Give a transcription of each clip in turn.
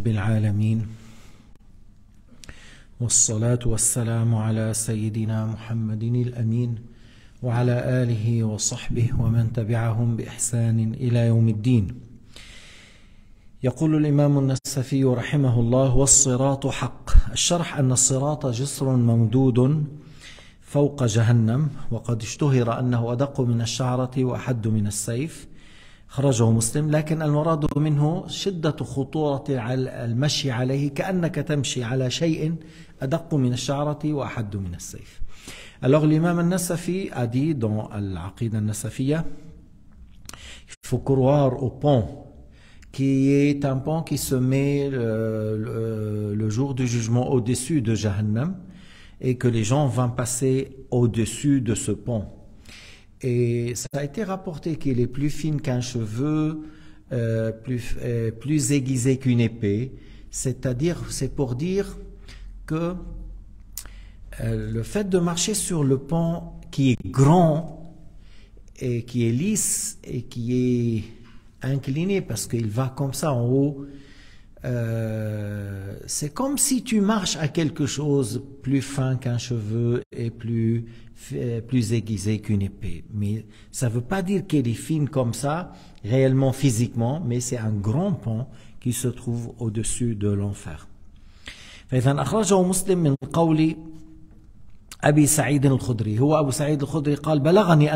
رب العالمين والصلاة والسلام على سيدنا محمد الأمين وعلى آله وصحبه ومن تبعهم بإحسان إلى يوم الدين. يقول الإمام النسفي رحمه الله: والصراط حق. الشرح أن الصراط جسر ممدود فوق جهنم، وقد اشتهر أنه أدق من الشعرة وأحد من السيف، خرجه مسلم، لكن المراد منه شدة خطورة المشي عليه كأنك تمشي على شيء أدق من الشعرة وأحد من السيف. Alors l'imam al-Nasafi a dit dans l'Aqida al-Nasafiyya, il faut croire au pont qui est un pont qui se met le jour du jugement au-dessus de Jahannam et que les gens vont passer au-dessus de ce pont. Et ça a été rapporté qu'il est plus fine qu'un cheveu, plus aiguisé qu'une épée. C'est-à-dire, c'est pour dire que le fait de marcher sur le pont qui est grand et qui est lisse et qui est incliné parce qu'il va comme ça en haut, c'est comme si tu marches à quelque chose plus fin qu'un cheveu et plus aiguisé qu'une épée. Mais ça ne veut pas dire qu'elle est fine comme ça, réellement physiquement, mais c'est un grand pont qui se trouve au-dessus de l'enfer. فإذا أخرجه مسلم من قول أبي سعيد الخدري. هو أبو سعيد الخدري قال: بلغني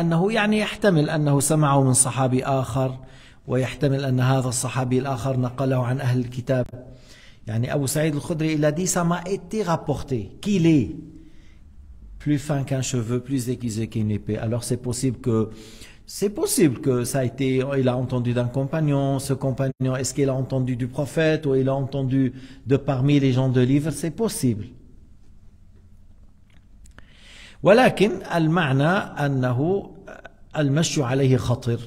أنه يعني يحتمل أنه سمعه من صحابي آخر، ويحتمل أن هذا الصحابي الآخر نقله عن أهل الكتاب. يعني Abu Saïd al-Khudri, il a dit: ça m'a été rapporté qu'il est plus fin qu'un cheveu, plus aiguisé qu'une épée. Alors c'est possible que ça a été, il a entendu d'un compagnon. Ce compagnon, est-ce qu'il a entendu du prophète ou il a entendu de parmi les gens de livre? C'est possible. ولكن المعنى أنه المشي عليه خطر،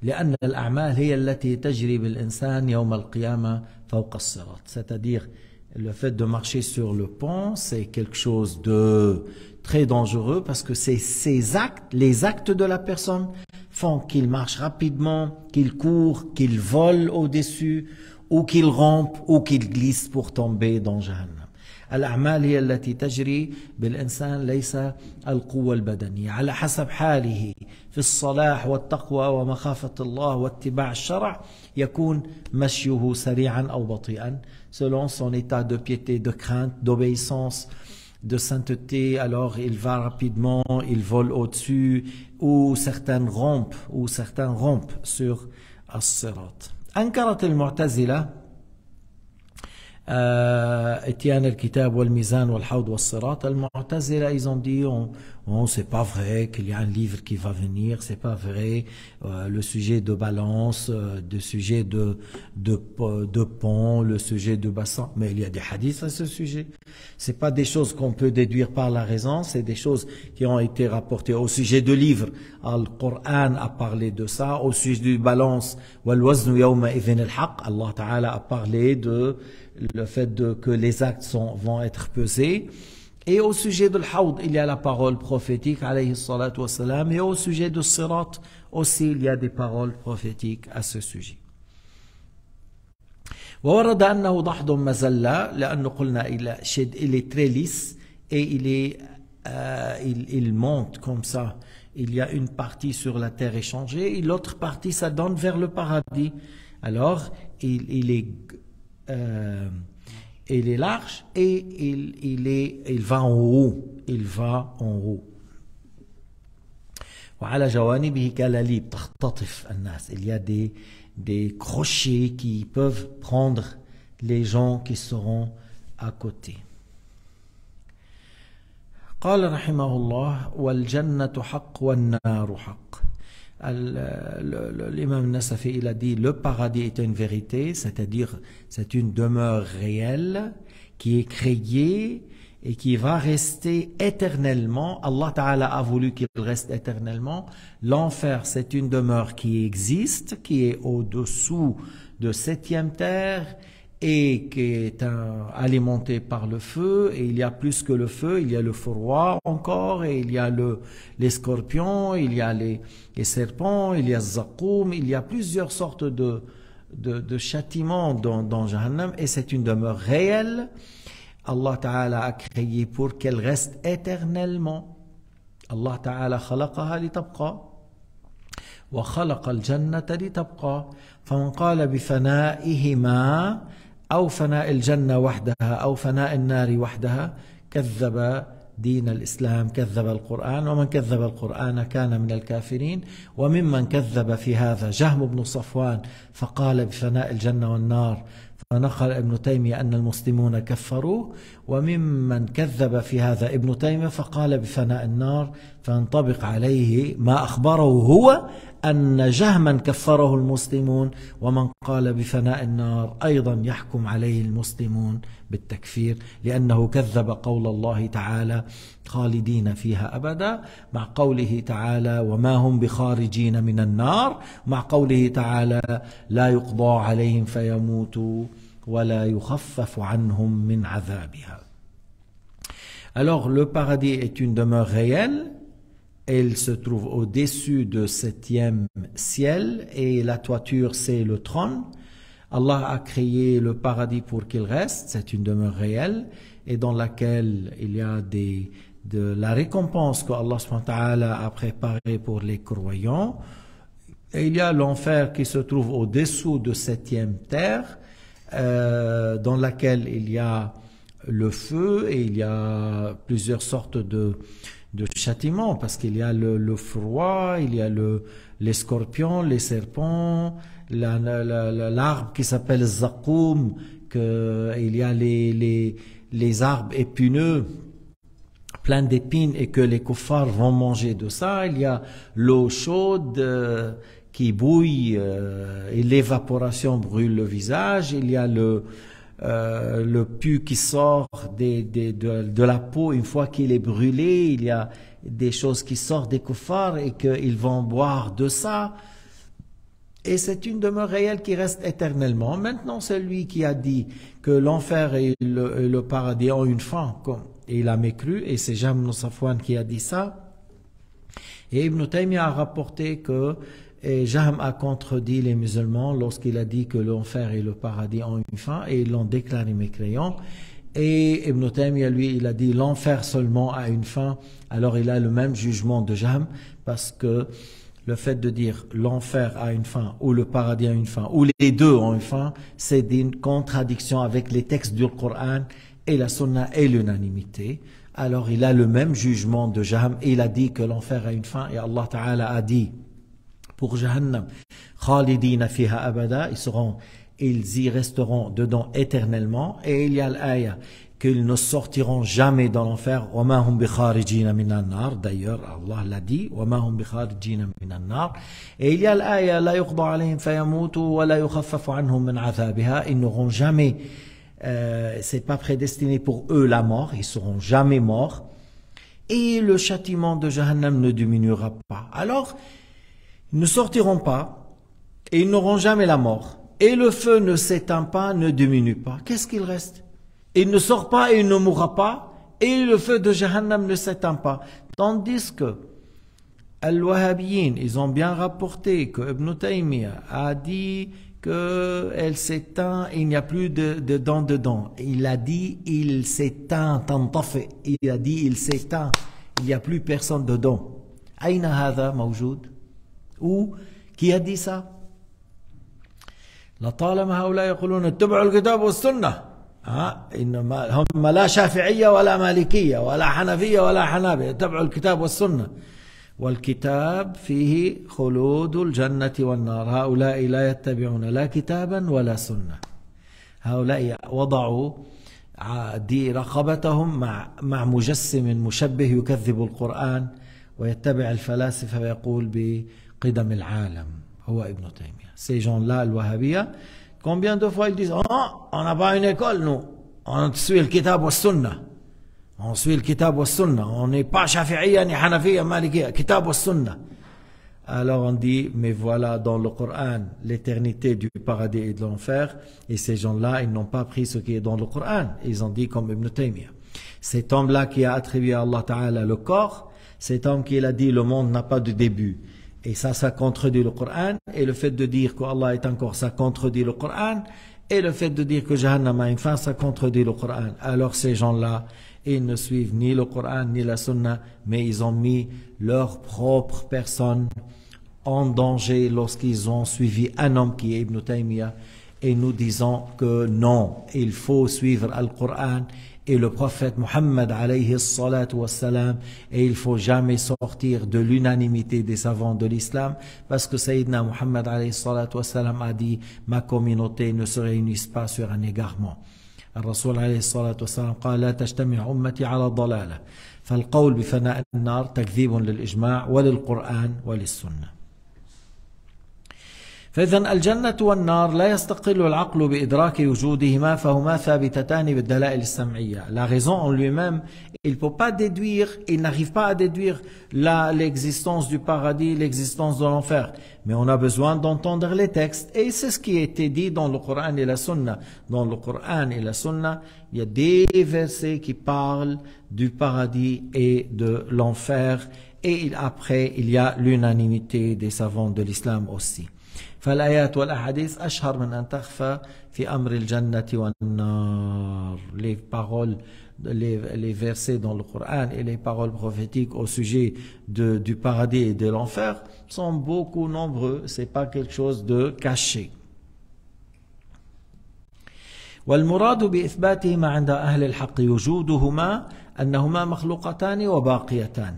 لأن الأعمال هي التي تجري بالإنسان يوم القيامة فوق الصراط. C'est-à-dire, le fait de marcher sur le pont, c'est quelque chose de très dangereux parce que c'est les actes de la personne font qu'il marche rapidement, qu'il court, qu'il vole au-dessus, ou qu'il rampe, ou qu'il glisse pour tomber dans Jahannam. الأعمال هي التي تجري بالإنسان، ليس القوة البدنية. على حسب حاله في الصلاح والتقوى ومخافة الله واتباع الشرع يكون مشيه سريعا أو بطيئا selon son état de piété, de crainte, d'obéissance, de sainteté. Alors il va rapidement, il vole au-dessus, ou certains rompent sur as-sirat. أنكرت المعتزلة اتيان الكتاب والميزان والحوض والصراط. المعتزلة, ils ont dit c'est pas vrai qu'il y a un livre qui va venir, c'est pas vrai le sujet de balance, le sujet de pont, le sujet de bassin, mais il y a des hadiths à ce sujet. C'est pas des choses qu'on peut déduire par la raison, c'est des choses qui ont été rapportées au sujet de livres. Al-Qur'an a parlé de ça. Au sujet du balance, wal waznu yawma idhin al-haq, Allah Ta'ala a parlé de le fait que les actes vont être pesés. Et au sujet de l'Hawd, il y a la parole prophétique, alayhi salatu wassalam. Et au sujet de Sirat aussi, il y a des paroles prophétiques à ce sujet. وورد أنه ضحض مزلة لأنه قلنا il est très lisse et il monte comme ça. Il y a une partie sur la terre échangée et l'autre partie ça donne vers le paradis. Alors il est large et il va en haut. وعلى جوانبه كلاليب تختطف الناس. Il y a des crochets qui peuvent prendre les gens qui seront à côté. قال رحمه الله: والجنة حق والنار حق. L'imam Nasafi, il a dit: le paradis est une vérité, c'est-à-dire c'est une demeure réelle qui est créée et qui va rester éternellement. Allah Ta'ala a voulu qu'il reste éternellement. L'enfer, c'est une demeure qui existe, qui est au-dessous de septième terre et qui est alimenté par le feu, et il y a plus que le feu, il y a le froid encore, et il y a les scorpions, il y a les serpents, il y a le zakoum, il y a plusieurs sortes de châtiment dans Jahannam, et c'est une demeure réelle. Allah Ta'ala a créé pour qu'elle reste éternellement. Allah Ta'ala خلقها لتبقى وخلق الجنة لتبقى فمن قال بفنائهما أو فناء الجنة وحدها أو فناء النار وحدها كذب دين الإسلام، كذب القرآن، ومن كذب القرآن كان من الكافرين. وممن كذب في هذا جهم بن صفوان فقال بفناء الجنة والنار فنقل ابن تيمية أن المسلمون كفروا، وممن كذب في هذا ابن تيمية فقال بفناء النار فينطبق عليه ما أخبره هو أن جهما كفره المسلمون، ومن قال بفناء النار أيضا يحكم عليه المسلمون بالتكفير، لأنه كذب قول الله تعالى خالدين فيها أبدا، مع قوله تعالى وما هم بخارجين من النار، مع قوله تعالى لا يقضى عليهم فيموتوا ولا يخفف عنهم من عذابها. Alors le paradis est une demeure réelle. Elle se trouve au-dessus de 7e ciel et la toiture c'est le trône. Allah a créé le paradis pour qu'il reste, c'est une demeure réelle et dans laquelle il y a de la récompense que Allah subhanahu wa ta'ala a préparée pour les croyants. Et il y a l'enfer qui se trouve au-dessous de 7e terre, dans laquelle il y a le feu et il y a plusieurs sortes de châtiments, parce qu'il y a le froid, il y a les scorpions, les serpents, l'arbre qui s'appelle Zaqoum, il y a les arbres épineux, plein d'épines, et que les kuffars vont manger de ça. Il y a l'eau chaude qui bouille et l'évaporation brûle le visage. Il y a le pus qui sort de la peau une fois qu'il est brûlé. Il y a des choses qui sortent des kuffars et qu'ils vont boire de ça. Et c'est une demeure réelle qui reste éternellement. Maintenant, celui qui a dit que l'enfer et le paradis ont une fin, et il a mécru, et c'est Jahm ibn Safwan qui a dit ça. Et Ibn Taymiyyah a rapporté que Jahm a contredit les musulmans lorsqu'il a dit que l'enfer et le paradis ont une fin, et ils l'ont déclaré mécréant. Et Ibn Taymiyyah, lui, il a dit l'enfer seulement a une fin. Alors il a le même jugement de Jahm, parce que le fait de dire l'enfer a une fin ou le paradis a une fin ou les deux ont une fin, c'est une contradiction avec les textes du Coran et la Sunna et l'unanimité. Alors il a le même jugement de Jahm, et il a dit que l'enfer a une fin, et Allah Ta'ala a dit pour Jahannam Khalidina fiha abada, ils y resteront dedans éternellement. Et il y a l'aya qu'ils ne sortiront jamais dans l'enfer. وَمَا هُمْ بِخَارِجِينَ مِنَ النَّارِ. D'ailleurs, Allah l'a dit. وَمَا هُمْ بِخَارِجِينَ مِنَ النَّارِ. Et il y a l'aya لَا يُقْضَى عَلَيْهِمْ فَيَمُوتُوا وَلَا يُخَفَّفُ عَنْهُمْ مِنْ عَذَابِهَا. Ils n'auront jamais, c'est pas prédestiné pour eux la mort. Ils seront jamais morts. Et le châtiment de Jahannam ne diminuera pas. Alors, ils ne sortiront pas et ils n'auront jamais la mort. Et le feu ne s'éteint pas, ne diminue pas. Qu'est-ce qu'il reste? Il ne sort pas et il ne mourra pas, et le feu de Jahannam ne s'éteint pas. Tandis que Al-Wahhabiyyin, ils ont bien rapporté que Ibn Taymiyyah a dit qu'elle s'éteint, il n'y a plus de dents dedans. Il a dit il s'éteint, tantafi. Il a dit il s'éteint, il n'y a plus personne dedans. Aïna hadha mawjoud? Ou qui a dit ça? لطالما هؤلاء يقولون اتبعوا الكتاب والسنة إنما هم لا شافعية ولا مالكية ولا حنفية ولا حنابلة، اتبعوا الكتاب والسنة والكتاب فيه خلود الجنة والنار. هؤلاء لا يتبعون لا كتابا ولا سنة. هؤلاء وضعوا دي رقبتهم مع مجسم مشبه يكذب القرآن ويتبع الفلاسفة ويقول بقدم العالم هو ابن تيمية. Ces gens-là, le Wahhabiyya, combien de fois ils disent on n'a pas une école, nous, on suit le kitab wa sunna, on suit le kitab wa sunna, on n'est pas shafi'iyya ni hanafiyya malikiyya, kitab wa sunna. Alors on dit mais voilà dans le Coran l'éternité du paradis et de l'enfer, et ces gens-là ils n'ont pas pris ce qui est dans le Coran, ils ont dit comme Ibn Taymiyyah. Cet homme-là qui a attribué à Allah Ta'ala le corps, cet homme qui a dit le monde n'a pas de début Et ça contredit le Coran. Et le fait de dire qu'Allah est encore, ça contredit le Coran. Et le fait de dire que Jahannam a une fin, ça contredit le Coran. Alors ces gens-là, ils ne suivent ni le Coran ni la Sunna, mais ils ont mis leur propre personne en danger lorsqu'ils ont suivi un homme qui est Ibn Taymiyyah. Et nous disons que non, il faut suivre le Coran et le prophète Muhammad alayhi salatu wassalam, et il faut jamais sortir de l'unanimité des savants de l'islam, parce que Sayyidina Muhammad alayhi salatu wassalam a dit: ma communauté ne se réunisse pas sur un égarement. الرسول عليه الصلاة والسلام قال: لا تجتمع أمتي على الضلالة. فالقول بفناء النار تكذيب للإجماع وللقرآن وللسنة. فإذا الجنة والنار لا يستقل العقل بإدراك وجودهما فهما ثابتتان بالدلائل السمعية. La raison en lui-même, il ne peut pas déduire, il n'arrive pas à déduire l'existence du paradis, l'existence de l'enfer. Mais on a besoin d'entendre les textes. Et c'est ce qui a été dit dans le Coran et la Sunna. Dans le Coran et la Sunna, il y a des versets qui parlent du paradis et de l'enfer. Et après, il y a l'unanimité des savants de l'islam aussi. فالآيات والأحاديث أشهر من أن تخفى في أمر الجنة والنار. Les paroles, les versets dans le Coran et les paroles prophétiques au sujet du paradis et de l'enfer sont beaucoup nombreux. C'est pas quelque chose de caché. والمراد بإثباتهما عند أهل الحق وجودهما أنهما مخلوقتان وباقيتان.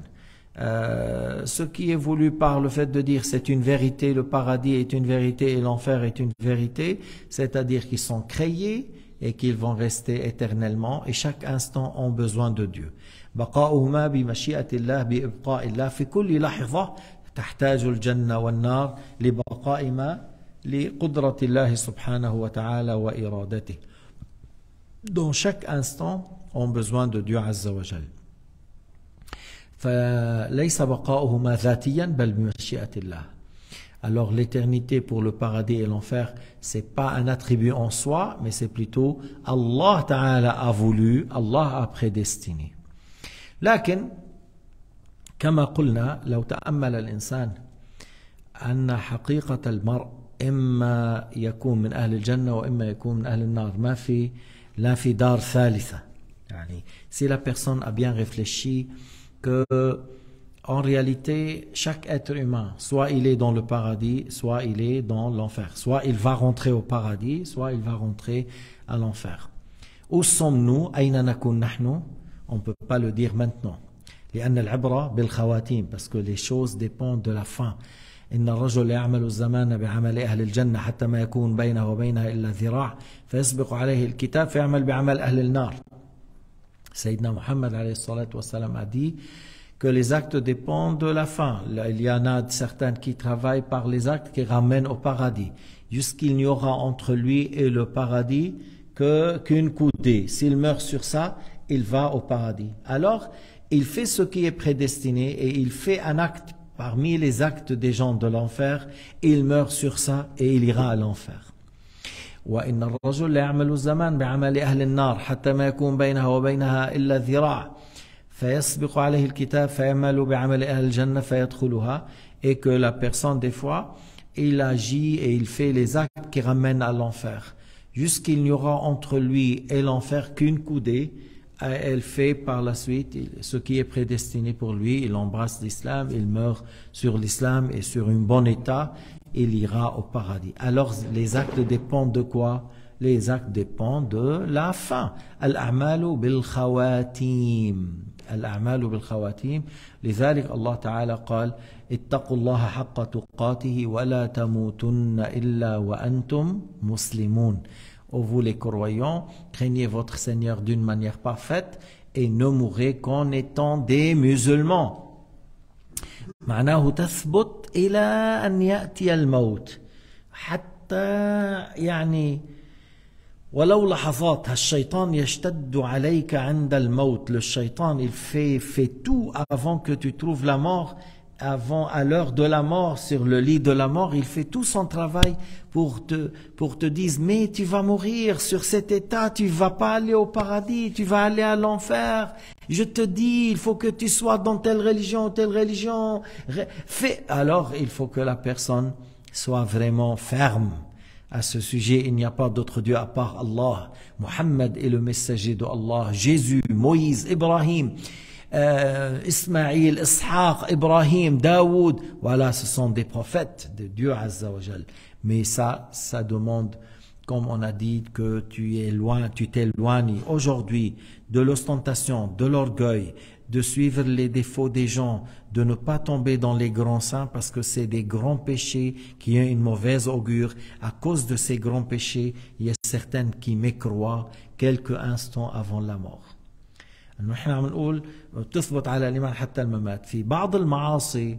Ce qui est voulu par le fait de dire c'est une vérité, le paradis est une vérité et l'enfer est une vérité, c'est-à-dire qu'ils sont créés et qu'ils vont rester éternellement et chaque instant ont besoin de Dieu. بقاؤهما بمشيئة الله بإبقاء الله في كل لحظة تحتاج الجنة والنار لبقائهما لقدرة الله سبحانه وتعالى وإرادته. Dans chaque instant ont besoin de Dieu عز وجل. فليس بقاؤهما ذاتيا بل بمشيئة الله. Alors l'éternité pour le paradis et l'enfer, c'est pas un attribut en soi, mais c'est plutôt Allah Ta'ala a voulu, Allah a prédestiné. لكن كما قلنا لو تأمل الإنسان أن حقيقة المرء إما يكون من أهل الجنة وإما يكون من أهل النار. لا في دار ثالثة. يعني si la personne a bien réfléchi que en réalité chaque être humain, soit il est dans le paradis, soit il est dans l'enfer, soit il va rentrer au paradis, soit il va rentrer à l'enfer. Où sommes-nous? أين نكون نحن? On ne peut pas le dire maintenant. لأن العبرة بالخواتيم, parce que les choses dépendent de la fin. إن الرجل يعمل الزمان بعمل أهل الجنة حتى ما يكون بينه وبينها إلا ذراع فيسبق عليه الكتاب فيعمل بعمل أهل النار. Sayyidina Muhammad alayhi salatu wassalam a dit que les actes dépendent de la fin. Il y en a certains qui travaillent par les actes qui ramènent au paradis. Jusqu'il n'y aura entre lui et le paradis qu'une coudée. S'il meurt sur ça, il va au paradis. Alors, il fait ce qui est prédestiné et il fait un acte parmi les actes des gens de l'enfer. Il meurt sur ça et il ira à l'enfer. وإن الرجل يعمل الزمان بعمل أهل النار حتى ما يكون بينها وبينها إلا ذراع فيسبق عليه الكتاب فيعمل بعمل أهل الجنة فيدخلها. Et que la personne des fois il agit et il fait les actes qui ramènent à l'enfer jusqu'il n'y aura entre lui et l'enfer qu'une coudée. Elle fait par la suite ce qui est prédestiné pour lui. Il embrasse l'islam, il meurt sur l'islam et sur un bon état. Il ira au paradis. Alors les actes dépendent de quoi? Les actes dépendent de la fin. Al-a'malu bil-khawatim. Al-a'malu bil-khawatim. لذلك الله تعالى قال اتقوا الله حق تقاته ولا تموتن إلا وأنتم مسلمون. Ô vous les croyants, craignez votre Seigneur d'une manière parfaite et ne mourrez qu'en étant des musulmans. معناه تثبت إلى أن يأتي الموت حتى يعني ولو لحظات. الشيطان يشتد عليك عند الموت. Le shaitan il fait tout avant que tu trouves la mort. à l'heure de la mort, sur le lit de la mort, il fait tout son travail pour te dire, mais tu vas mourir sur cet état, tu vas pas aller au paradis, tu vas aller à l'enfer. Je te dis, il faut que tu sois dans telle religion, telle religion. Alors, il faut que la personne soit vraiment ferme à ce sujet. Il n'y a pas d'autre Dieu à part Allah. Muhammad est le messager de Allah. Jésus, Moïse, Ibrahim, Ismaïl, Ishaq, Ibrahim, Daoud, voilà, ce sont des prophètes de Dieu Azza wa Jal. Mais ça demande, comme on a dit, que tu t'éloignes aujourd'hui de l'ostentation, de l'orgueil, de suivre les défauts des gens, de ne pas tomber dans les grands saints parce que c'est des grands péchés qui ont une mauvaise augure. À cause de ces grands péchés, il y a certaines qui mécroient quelques instants avant la mort. نحن عم نقول تثبت على الإيمان حتى الممات. في بعض المعاصي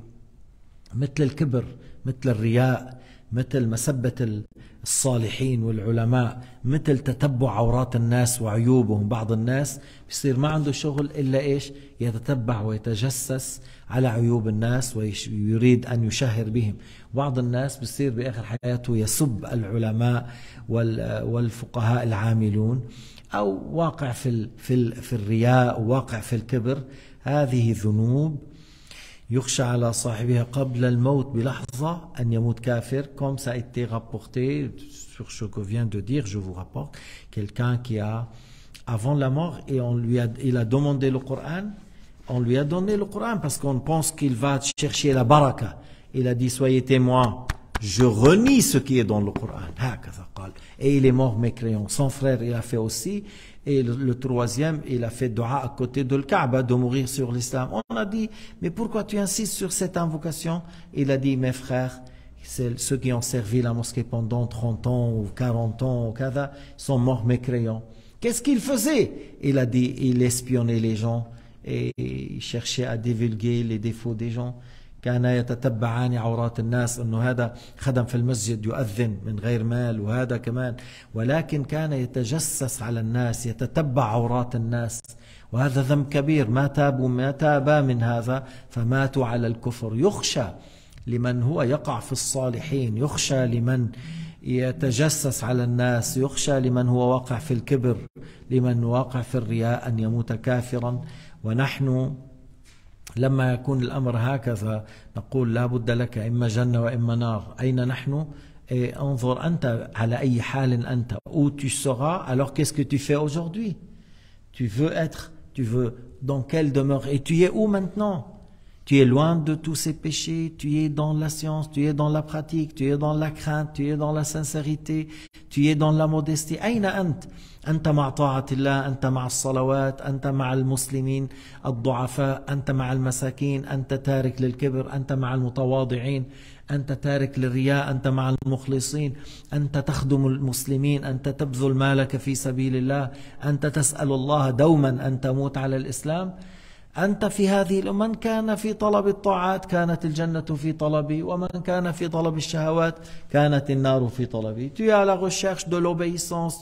مثل الكبر، مثل الرياء، مثل مسبة الصالحين والعلماء، مثل تتبع عورات الناس وعيوبهم. بعض الناس بيصير ما عنده شغل إلا إيش؟ يتتبع ويتجسس على عيوب الناس ويريد أن يشهر بهم. بعض الناس بيصير بآخر حياته يسب العلماء والفقهاء العاملون، أو واقع في الرياء، واقع في الكبر. هذه ذنوب يخشى على صاحبها قبل الموت بلحظة أن يموت كافر. Comme ça a été rapporté sur ce que vient de dire, je vous rapporte, quelqu'un qui a, avant la mort, et il a demandé le Coran, on lui a donné le Coran parce qu'on pense qu'il va chercher la baraka. Il a dit, soyez témoins, je renie ce qui est dans le Coran. Et il est mort mécréant. Son frère, il a fait aussi. Et le troisième, il a fait dua à côté de Kaaba, de mourir sur l'islam. On a dit, mais pourquoi tu insistes sur cette invocation? Il a dit, mes frères, ceux qui ont servi la mosquée pendant 30 ans ou 40 ans ou kada, sont morts mécréants. Qu'est-ce qu'il faisait? Il a dit, il espionnait les gens et il cherchait à divulguer les défauts des gens. كان يتتبعان عورات الناس، انه هذا خدم في المسجد يؤذن من غير مال وهذا كمان، ولكن كان يتجسس على الناس، يتتبع عورات الناس، وهذا ذنب كبير. ما تابا من هذا فماتوا على الكفر. يخشى لمن هو يقع في الصالحين، يخشى لمن يتجسس على الناس، يخشى لمن هو واقع في الكبر، لمن واقع في الرياء أن يموت كافرا. ونحن لما يكون الأمر هكذا نقول لا بد لك إما جنة وإما نار. أين نحن؟ انظر أنت على أي حال أنت، où tu seras. Alors qu'est-ce que tu fais aujourd'hui? Tu veux dans quelle demeure? Et tu es où maintenant? Tu es loin de tous ces péchés, tu es dans la science, tu es dans la pratique, tu es dans la crainte, tu es dans la sincérité, tu es dans la modestie. أين أنت؟ أنت مع طاعة الله، أنت مع الصلوات، أنت مع المسلمين الضعفاء، أنت مع المساكين، أنت تارك للكبر، أنت مع المتواضعين، أنت تارك للرياء، أنت مع المخلصين، أنت تخدم المسلمين، أنت تبذل مالك في سبيل الله، أنت تسأل الله دوما أن تموت على الإسلام. أنت في هذه من كان في طلب الطاعات كانت الجنة في طلبي، ومن كان في طلب الشهوات كانت النار في طلبي. Tu es à la recherche de l'obéissance,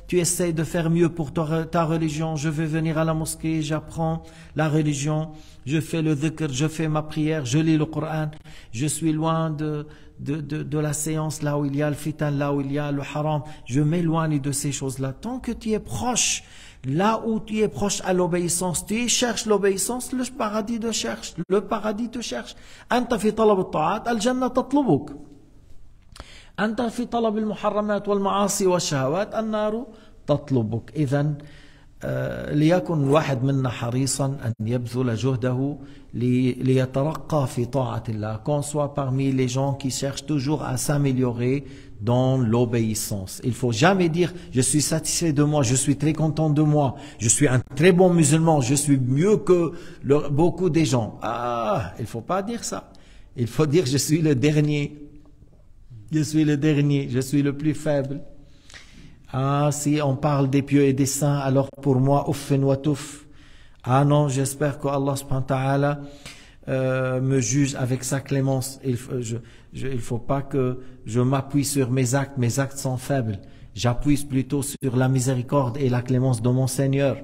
tu essaies de faire mieux pour ta religion. Je vais venir à la mosquée, j'apprends la religion, je fais le dhikr, je fais ma prière, je lis le Coran. Je suis loin de la séance là où il y a le fitan, là où il y a le haram. Je m'éloigne de ces choses-là. Tant que tu es proche, là où tu es proche à l'obéissance, tu cherches l'obéissance, le paradis te cherche. Le paradis te cherche. أنت في طلب الطاعات الجنة تطلبك. أنت في طلب المحرمات والمعاصي والشهوات النار تطلبك. إذن ليكن الواحد منا حريصا أن يبذل جهده ليترقى في طاعة الله. Qu'on soit parmi les gens qui cherchent toujours à s'améliorer dans l'obéissance. Il faut jamais dire je suis satisfait de moi, je suis très content de moi, je suis un très bon musulman, je suis mieux que beaucoup des gens. Il faut pas dire ça. Il faut dire je suis le dernier. Je suis le dernier, je suis le plus faible. Si on parle des pieux et des saints, alors pour moi, uffin wa tuff. Non, j'espère que Allah subhanahu wa ta'ala me juge avec sa clémence. Il faut pas que je m'appuie sur mes actes sont faibles. J'appuie plutôt sur la miséricorde et la clémence de mon Seigneur.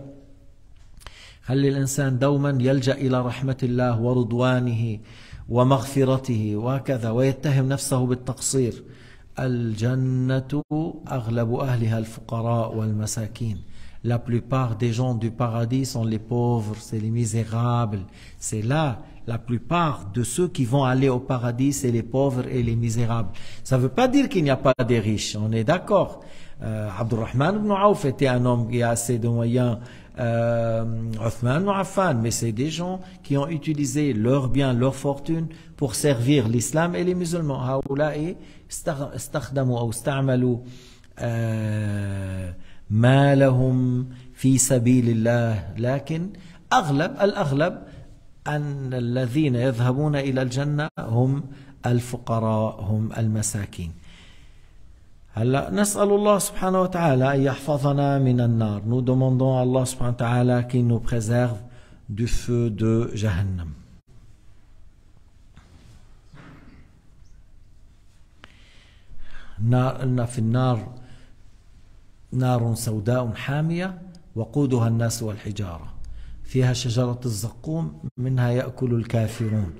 خلي الإنسان دوما يلجأ إلى رحمة الله ورضوانه ومغفرته وكذا ويتهم نفسه بالتقصير. الجنة أغلب أهلها الفقراء والمساكين. La plupart des gens du paradis sont les pauvres, c'est les misérables. C'est là, la plupart de ceux qui vont aller au paradis, c'est les pauvres et les misérables. Ça ne veut pas dire qu'il n'y a pas des riches, on est d'accord. Abdurrahman ibn Auf était un homme qui a assez de moyens, Uthman ibn Affan, mais c'est des gens qui ont utilisé leurs biens, leur fortune pour servir l'islam et les musulmans. هؤلاء استخدموا أو استعملوا ما لهم في سبيل الله. لكن الأغلب أن الذين يذهبون إلى الجنة هم الفقراء، هم المساكين. هلا نسأل الله سبحانه وتعالى أن يحفظنا من النار. Nous demandons à Allah subhanahu wa ta'ala qu'il nous préserve du feu de Jahannam. في النار نار سوداء حامية وقودها الناس والحجارة فيها شجرة الزقوم منها يأكل الكافرون.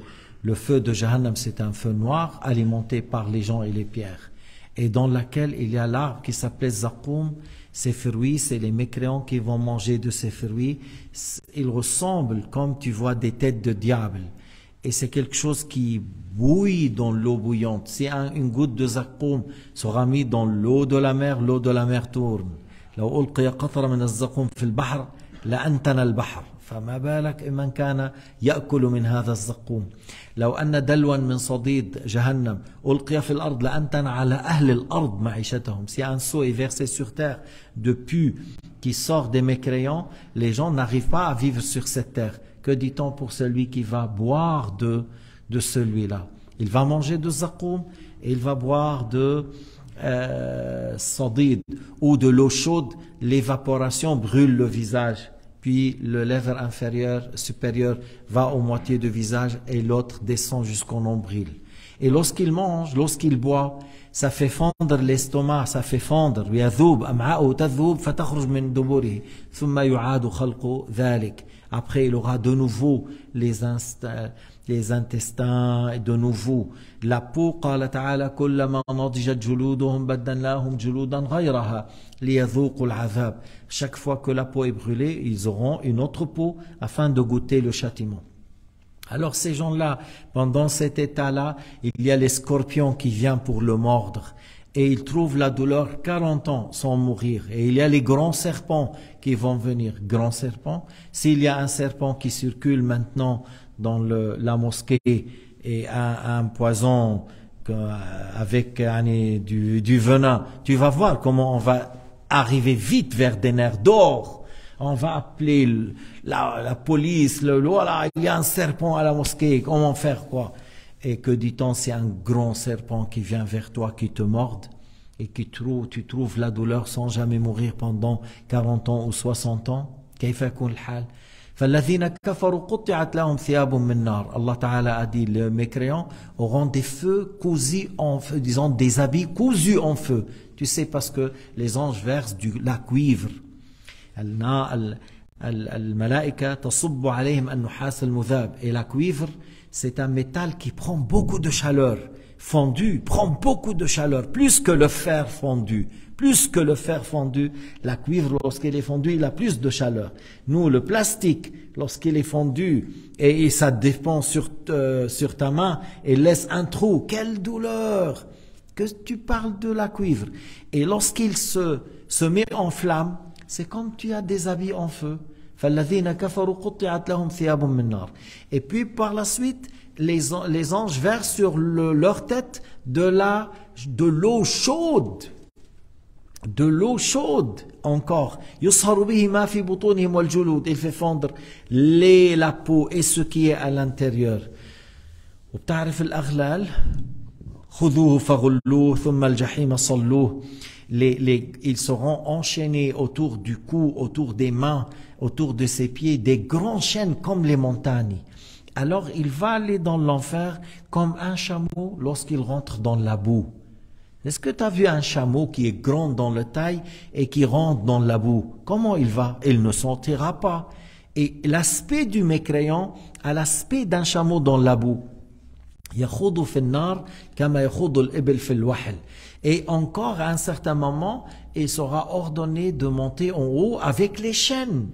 Le feu de Jahannam, c'est un feu noir alimenté par les gens et les pierres, et dans laquelle il y a l'arbre qui s'appelle Zaqoum. Ces fruits, c'est les mécréants qui vont manger de ces fruits. Ils ressemblent, comme tu vois, des têtes de diable. Et c'est quelque chose qui bouille dans l'eau bouillante. Si une goutte de Zaqoum sera mise dans l'eau de la mer tourne. لو ألقي قطرة من الزقوم في البحر لأنتن البحر فما بالك من كان يأكل من هذا الزقوم. لو أن دلوا من صديد جهنم ألقي في الأرض لأنتن على أهل الأرض معيشتهم. Si un seau est versé sur terre de pu qui sort des mécréants, les gens n'arrivent pas à vivre sur cette terre. Que dit-on pour celui qui va boire de celui-là? Il va manger de zaqoum et il va boire de sadid ou de l'eau chaude. L'évaporation brûle le visage, puis le lèvre inférieur, supérieur va aux moitiés du visage et l'autre descend jusqu'au nombril. Et lorsqu'il mange, lorsqu'il boit, ça fait fondre l'estomac, ça fait fondre. يذوب أمعاؤه تذوب فتخرج من دبره ثم يعاد خلق ذلك. Après, il aura de nouveau les intestins, et de nouveau la peau. قال تعالى كلما نضجت جلودهم بدلناهم جلودا غيرها ليذوقوا العذاب. Chaque fois que la peau est brûlée, ils auront une autre peau afin de goûter le châtiment. Alors ces gens-là, pendant cet état-là, il y a les scorpions qui viennent pour le mordre. Et ils trouvent la douleur 40 ans sans mourir. Et il y a les grands serpents qui vont venir. Grands serpents. S'il y a un serpent qui circule maintenant dans la mosquée et un poison avec du venin, tu vas voir comment on va arriver vite vers des nerfs d'or. On va appeler la police, voilà, il y a un serpent à la mosquée, comment faire quoi? Et que dit-on, c'est un grand serpent qui vient vers toi, qui te morde, et tu trouves la douleur sans jamais mourir pendant 40 ans ou 60 ans. كيف يكون الحال؟ فالذين كفروا قطعت لهم ثياب من نار. Allah Ta'ala a dit, les mécréants auront des feux cousus en feu, disons des habits cousus en feu. Tu sais, parce que les anges versent la cuivre. الملائكة تصب عليهم النحاس المذاب. Et la cuivre, c'est un métal qui prend beaucoup de chaleur. Fondu, prend beaucoup de chaleur, plus que le fer fondu. Plus que le fer fondu, la cuivre, lorsqu'elle est fondue, il a plus de chaleur. Nous, le plastique, lorsqu'il est fondu, et ça dépend sur ta main, et laisse un trou, quelle douleur! Que tu parles de la cuivre. Et lorsqu'il se met en flamme, c'est comme tu as des habits en feu. Et puis par la suite, les anges versent sur leur tête de l'eau chaude. De l'eau chaude encore. Il fait fondre la peau et ce qui est à l'intérieur. Ils seront enchaînés autour du cou, autour des mains, autour de ses pieds, des grandes chaînes comme les montagnes. Alors il va aller dans l'enfer comme un chameau lorsqu'il rentre dans la boue. Est-ce que tu as vu un chameau qui est grand dans la taille et qui rentre dans la boue? Comment il va? Il ne sortira pas. Et l'aspect du mécréant a l'aspect d'un chameau dans la boue. يخوض في النار كما يخوض الإبل في الوحل. Et encore à un certain moment, il sera ordonné de monter en haut avec les chaînes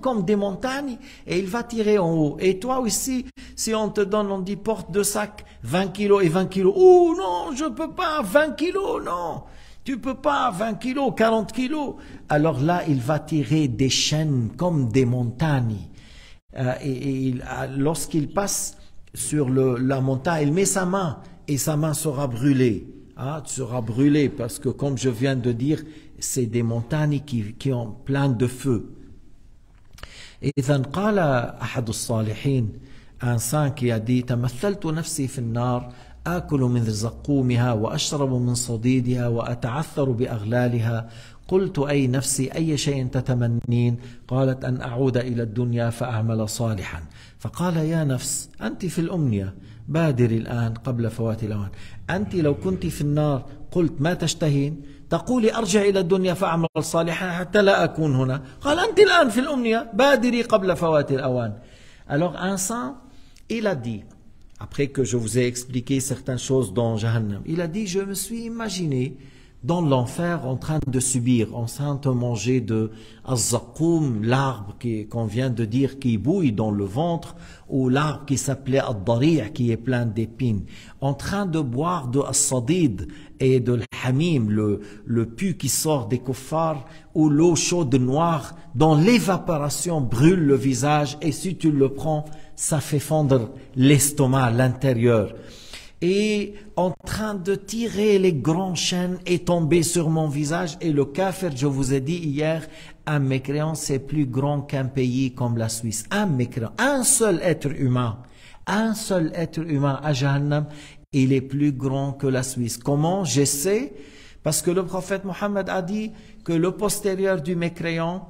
comme des montagnes, et il va tirer en haut. Et toi aussi, si on te donne, on dit porte deux sacs, 20 kilos et 20 kilos. Oh non, je peux pas, 20 kilos, non. Tu peux pas, 20 kilos, 40 kilos. Alors là, il va tirer des chaînes comme des montagnes. Lorsqu'il passe sur la montagne, il met sa main et sa main sera brûlée. Ah, tu seras brûlé parce que comme je viens de dire, c'est des montagnes qui ont plein de feu. إذا قال أحد الصالحين un saint qui a dit تمثلت نفسي في النار آكل من زقومها وأشرب من صديدها وأتعثر بأغلالها قلت أي نفسي أي شيء تتمنين قالت أن أعود إلى الدنيا فأعمل صالحا فقال يا نفس أنت في الأمنية بادري الآن قبل فوات الأوان أنت لو كنت في النار قلت ما تشتهين تقولي أرجع إلى الدنيا فأعمل صالحا حتى لا أكون هنا قال أنت الآن في الأمنية بادري قبل فوات الأوان. Alors un saint, il a dit, après que je vous ai expliqué certaines choses dans Jahannam, il a dit, je me suis imaginé dans l'enfer en train de subir, en train de manger de az-zaqoum, l'arbre qu'on vient de dire qui bouille dans le ventre, ou l'arbre qui s'appelait ad-dari' qui est plein d'épines, en train de boire de as-sadid et de l'hamim, le pu qui sort des kuffars, ou l'eau chaude noire dont l'évaporation brûle le visage, et si tu le prends, ça fait fondre l'estomac à l'intérieur. Et en train de tirer les grands chaînes et tomber sur mon visage. Et le kafir, je vous ai dit hier, un mécréant c'est plus grand qu'un pays comme la Suisse. Un mécréant, un seul être humain à Jahannam, il est plus grand que la Suisse. Comment? Je sais, parce que le prophète Mohammed a dit que le postérieur du mécréant,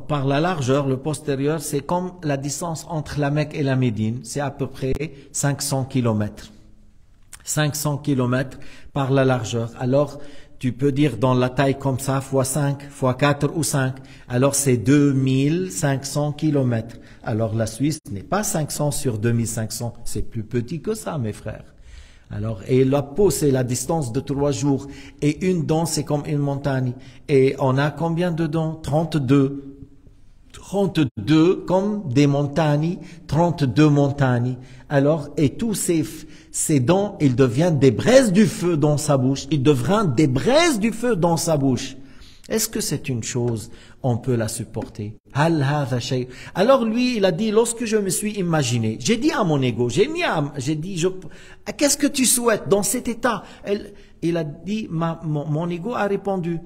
par la largeur, le postérieur, c'est comme la distance entre la Mecque et la Médine, c'est à peu près 500 kilomètres. 500 kilomètres par la largeur. Alors, tu peux dire dans la taille comme ça, fois 5, fois 4 ou 5. Alors, c'est 2500 kilomètres. Alors, la Suisse n'est pas 500 sur 2500. C'est plus petit que ça, mes frères. Alors, et la peau, c'est la distance de 3 jours. Et une dent, c'est comme une montagne. Et on a combien de dents? 32. 32 comme des montagnes, 32 montagnes. Alors, et tous ces dents, ils deviennent des braises du feu dans sa bouche. Ils deviennent des braises du feu dans sa bouche. Est-ce que c'est une chose, on peut la supporter? Alors lui, il a dit, lorsque je me suis imaginé, j'ai dit à mon ego, j'ai dit, qu'est-ce que tu souhaites dans cet état? Il a dit, mon ego a répondu,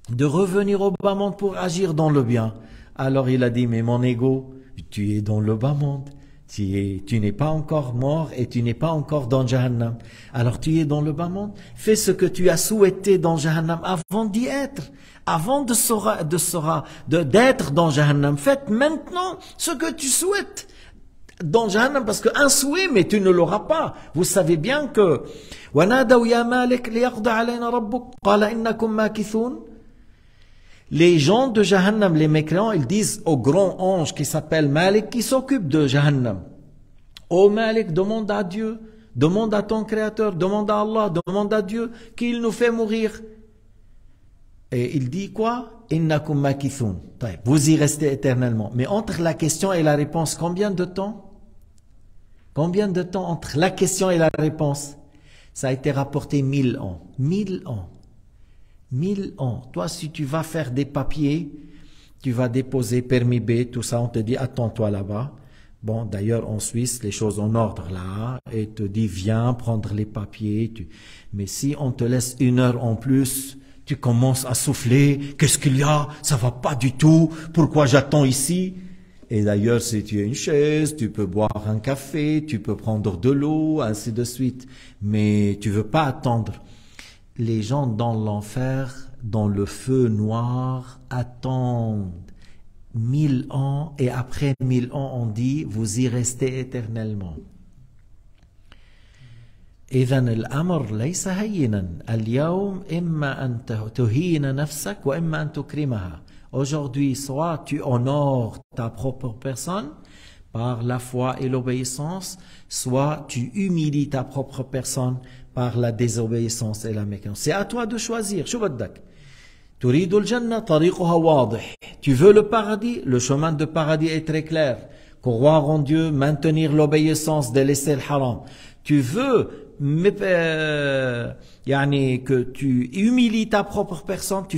de revenir au bas monde pour agir dans le bien. Alors il a dit, mais mon ego, tu es dans le bas monde. Tu n'es pas encore mort et tu n'es pas encore dans Jahannam. Alors tu es dans le bas monde. Fais ce que tu as souhaité dans Jahannam avant d'y être. Avant d'être dans Jahannam. Faites maintenant ce que tu souhaites dans Jahannam, parce qu'un souhait, mais tu ne l'auras pas. Vous savez bien que les gens de Jahannam, les mécréants, ils disent au grand ange qui s'appelle Malik, qui s'occupe de Jahannam, ô Malik, demande à Dieu, demande à ton Créateur, demande à Allah, demande à Dieu qu'il nous fait mourir. Et il dit quoi? Innakum makithun. Vous y restez éternellement. Mais entre la question et la réponse, combien de temps? Combien de temps entre la question et la réponse? Ça a été rapporté 1000 ans. 1000 ans. 1000 ans. Toi, si tu vas faire des papiers, tu vas déposer permis B, tout ça, on te dit attends-toi là-bas. Bon, d'ailleurs, en Suisse, les choses en ordre là, et te dit viens prendre les papiers. Mais si on te laisse 1 heure en plus, tu commences à souffler. Qu'est-ce qu'il y a? Ça va pas du tout. Pourquoi j'attends ici? Et d'ailleurs, si tu as une chaise, tu peux boire un café, tu peux prendre de l'eau, ainsi de suite. Mais tu veux pas attendre. Les gens dans l'enfer, dans le feu noir, attendent 1000 ans et après 1000 ans, on dit, vous y restez éternellement. إذن الأمر ليس هينا اليوم إما أن تهين نفسك وإما أن تكرمها. Aujourd'hui, soit tu honores ta propre personne par la foi et l'obéissance, soit tu humilies ta propre personne par la désobéissance et la mécréance. C'est à toi de choisir. شو بدك؟ تريد الجنة طريقها واضح. Tu veux le paradis? Le chemin de paradis est très clair. Croire en Dieu, maintenir l'obéissance, délaisser le haram. Tu veux que tu humilies ta propre personne, tu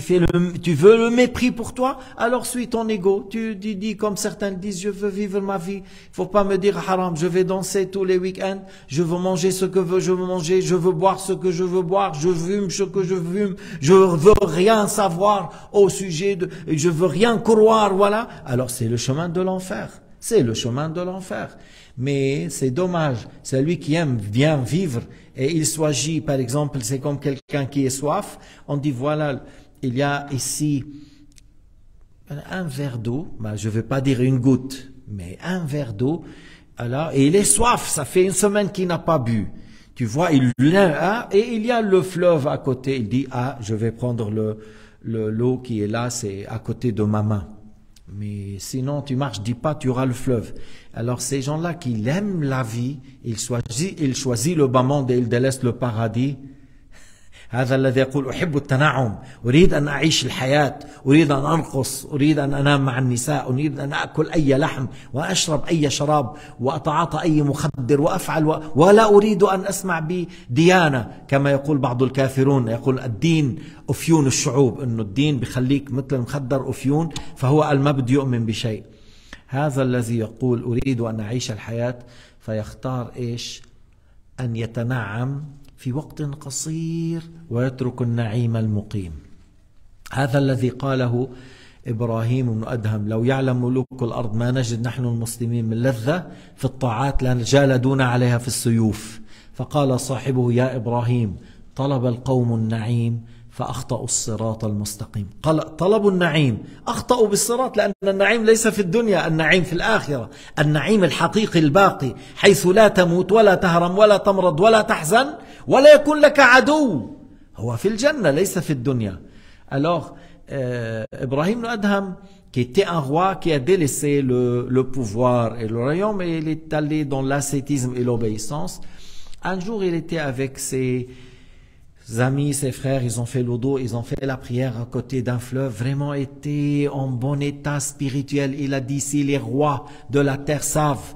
veux le mépris pour toi, alors suis ton ego. Tu dis comme certains disent, je veux vivre ma vie, il faut pas me dire haram, je vais danser tous les week-ends, je veux manger ce que je veux manger, je veux boire ce que je veux boire, je fume ce que je fume, je veux rien savoir au sujet je veux rien croire, voilà. Alors c'est le chemin de l'enfer. C'est le chemin de l'enfer. Mais c'est dommage, celui qui aime bien vivre et il s'agit, par exemple, c'est comme quelqu'un qui est soif, on dit voilà, il y a ici un verre d'eau, je ne vais pas dire une goutte, mais un verre d'eau, alors, et il est soif, ça fait une semaine qu'il n'a pas bu. Tu vois, et il y a le fleuve à côté, il dit, je vais prendre l'eau qui est là, c'est à côté de ma main. Mais sinon, tu marches 10 pas, tu auras le fleuve. Alors, ces gens-là qui aiment la vie, ils choisissent le bas monde et ils délaissent le paradis. هذا الذي يقول أحب التنعم أريد أن أعيش الحياة أريد أن أرقص أريد أن أنام مع النساء أريد أن أكل أي لحم وأشرب أي شراب وأتعاطى أي مخدر وأفعل ولا أريد أن أسمع بديانة كما يقول بعض الكافرون يقول الدين أفيون الشعوب إنه الدين بخليك مثل المخدر أفيون فهو ما بده يؤمن بشيء. هذا الذي يقول أريد أن أعيش الحياة فيختار إيش؟ أن يتنعم في وقت قصير ويترك النعيم المقيم. هذا الذي قاله إبراهيم بن أدهم لو يعلم ملوك الأرض ما نجد نحن المسلمين من لذة في الطاعات لجالدونا عليها في السيوف. فقال صاحبه يا إبراهيم طلب القوم النعيم فأخطأوا الصراط المستقيم. طلبوا النعيم أخطأوا بالصراط لأن النعيم ليس في الدنيا، النعيم في الآخرة، النعيم الحقيقي الباقي حيث لا تموت ولا تهرم ولا تمرض ولا تحزن ولا يكون لك عدو، هو في الجنة ليس في الدنيا. Alors Ibrahim Adham qui était un roi qui a délaissé le pouvoir et le royaume et il est allé dans l'ascétisme et l'obéissance. Un jour il était avec ses amis, ses frères, ils ont fait l'odo, ils ont fait la prière à côté d'un fleuve, vraiment était en bon état spirituel. Il a dit, si les rois de la terre savent,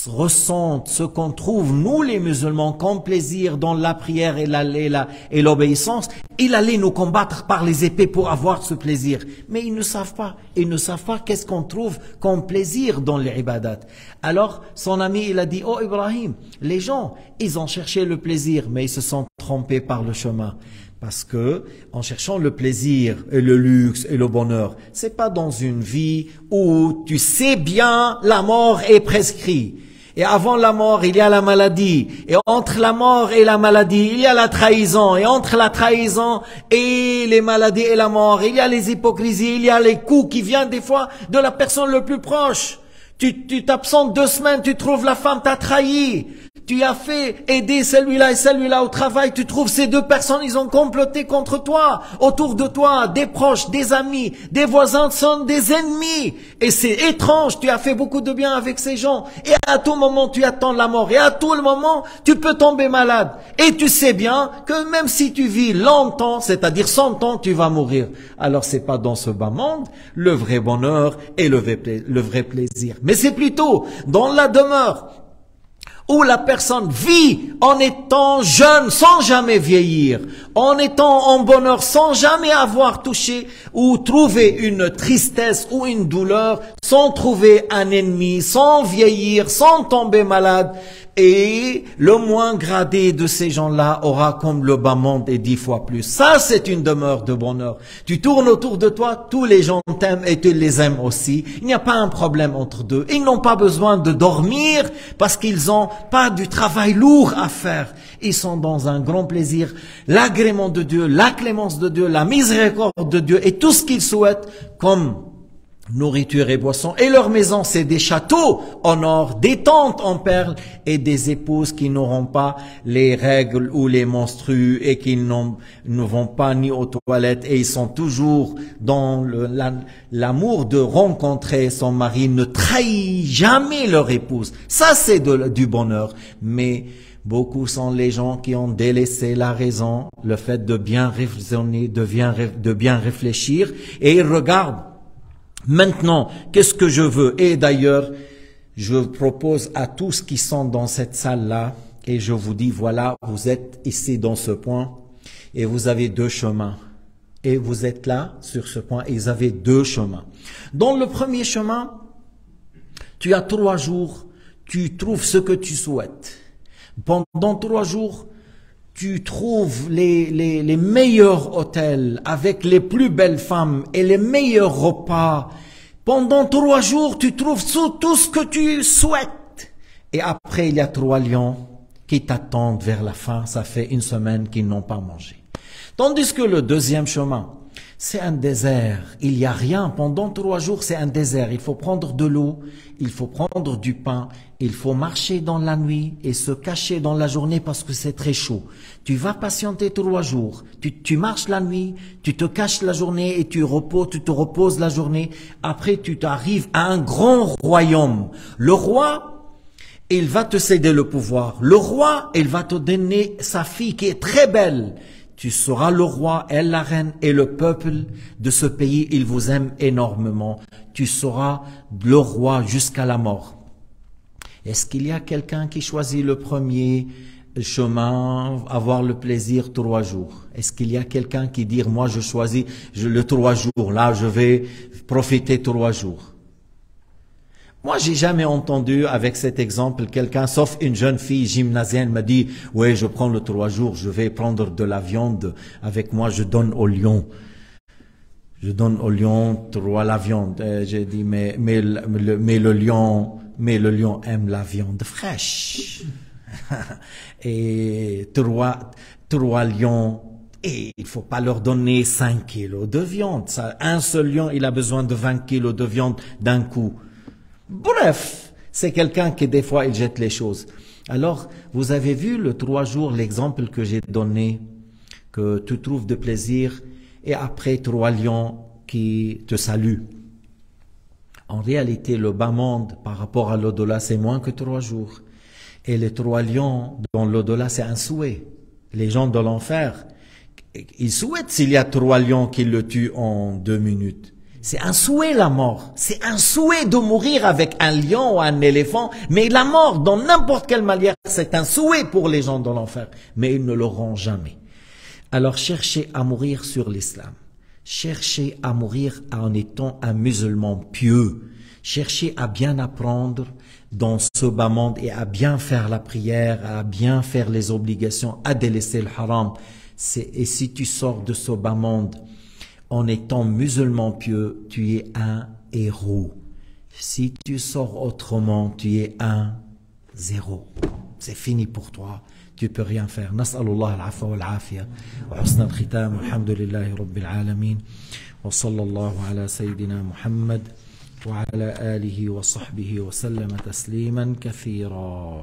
ressentent ce qu'on trouve, nous les musulmans, comme plaisir dans la prière et l'obéissance, il allait nous combattre par les épées pour avoir ce plaisir. Mais ils ne savent pas. Ils ne savent pas qu'est-ce qu'on trouve comme plaisir dans les ibadat. Alors, son ami, il a dit, oh Ibrahim, les gens, ils ont cherché le plaisir, mais ils se sont trompés par le chemin. Parce que, en cherchant le plaisir et le luxe et le bonheur, c'est pas dans une vie où tu sais bien la mort est prescrite. Et avant la mort, il y a la maladie. Et entre la mort et la maladie, il y a la trahison. Et entre la trahison et les maladies et la mort, il y a les hypocrisies, il y a les coups qui viennent des fois de la personne le plus proche. Tu t'absentes 2 semaines, tu trouves la femme t'a trahi. Tu as fait aider celui-là et celui-là au travail, tu trouves ces 2 personnes, ils ont comploté contre toi, autour de toi, des proches, des amis, des voisins sont des ennemis. Et c'est étrange, tu as fait beaucoup de bien avec ces gens. Et à tout moment, tu attends la mort. Et à tout le moment, tu peux tomber malade. Et tu sais bien que même si tu vis longtemps, c'est-à-dire 100 ans, tu vas mourir. Alors c'est pas dans ce bas monde le vrai bonheur et le vrai plaisir. Mais c'est plutôt dans la demeure où la personne vit en étant jeune sans jamais vieillir, en étant en bonheur sans jamais avoir touché ou trouvé une tristesse ou une douleur, sans trouver un ennemi, sans vieillir, sans tomber malade. Et le moins gradé de ces gens-là aura comme le bas monde et 10 fois plus. Ça, c'est une demeure de bonheur. Tu tournes autour de toi, tous les gens t'aiment et tu les aimes aussi. Il n'y a pas un problème entre deux. Ils n'ont pas besoin de dormir parce qu'ils n'ont pas du travail lourd à faire. Ils sont dans un grand plaisir, l'agrément de Dieu, la clémence de Dieu, la miséricorde de Dieu et tout ce qu'ils souhaitent comme nourriture et boissons, et leur maison, c'est des châteaux en or, des tentes en perles, et des épouses qui n'auront pas les règles ou les menstrues, et qui ne vont pas ni aux toilettes, et ils sont toujours dans l'amour de rencontrer son mari, ne trahit jamais leur épouse. Ça, c'est du bonheur. Mais beaucoup sont les gens qui ont délaissé la raison, le fait de bien raisonner, de bien réfléchir, et ils regardent maintenant, qu'est-ce que je veux? Et d'ailleurs, je propose à tous qui sont dans cette salle-là, et je vous dis, voilà, vous êtes ici dans ce point, et vous avez deux chemins. Et vous êtes là, sur ce point, et vous avez deux chemins. Dans le premier chemin, tu as 3 jours, tu trouves ce que tu souhaites. Pendant 3 jours, tu trouves les meilleurs hôtels avec les plus belles femmes et les meilleurs repas. Pendant 3 jours, tu trouves tout ce que tu souhaites. Et après, il y a 3 lions qui t'attendent vers la fin. Ça fait 1 semaine qu'ils n'ont pas mangé. Tandis que le deuxième chemin, c'est un désert. Il n'y a rien. Pendant 3 jours, c'est un désert. Il faut prendre de l'eau, il faut prendre du pain, il faut marcher dans la nuit et se cacher dans la journée parce que c'est très chaud. Tu vas patienter 3 jours. Tu marches la nuit, tu te caches la journée et tu te reposes la journée. Après, tu arrives à un grand royaume. Le roi, il va te céder le pouvoir. Le roi, il va te donner sa fille qui est très belle. Tu seras le roi, elle la reine, et le peuple de ce pays, il vous aime énormément. Tu seras le roi jusqu'à la mort. Est-ce qu'il y a quelqu'un qui choisit le premier chemin, avoir le plaisir 3 jours? Est-ce qu'il y a quelqu'un qui dit, moi je choisis le 3 jours, là je vais profiter 3 jours? Moi, j'ai jamais entendu avec cet exemple quelqu'un, sauf une jeune fille gymnasienne, m'a dit, oui, je prends le 3 jours, je vais prendre de la viande avec moi, je donne au lion. Je donne au lion 3 la viande. J'ai dit, mais le lion aime la viande fraîche. Et 3 lions, et il faut pas leur donner 5 kilos de viande. Un seul lion, il a besoin de 20 kilos de viande d'un coup. Bref, c'est quelqu'un qui des fois il jette les choses. Alors, vous avez vu le 3 jours, l'exemple que j'ai donné, que tu trouves de plaisir, et après 3 lions qui te saluent. En réalité, le bas monde par rapport à l'au-delà, c'est moins que 3 jours. Et les 3 lions dans l'au-delà, c'est un souhait. Les gens de l'enfer, ils souhaitent s'il y a 3 lions qui le tuent en 2 minutes. C'est un souhait, la mort. C'est un souhait de mourir avec un lion ou un éléphant. Mais la mort, dans n'importe quelle manière, c'est un souhait pour les gens de l'enfer. Mais ils ne l'auront jamais. Alors cherchez à mourir sur l'islam. Cherchez à mourir en étant un musulman pieux. Cherchez à bien apprendre dans ce bas monde et à bien faire la prière, à bien faire les obligations, à délaisser le haram. Et si tu sors de ce bas monde en étant musulman pieux, tu es un héros. Si tu sors autrement, tu es un 0. C'est fini pour toi. Tu peux rien faire. Nas'alullah al-afwa wal-afiya wa husna al-khitam. Alhamdulillahi rabbil alamin. Wa sallallahu ala sayyidina Muhammad wa ala alihi wa sahbihi wa sallama tasliman kathira.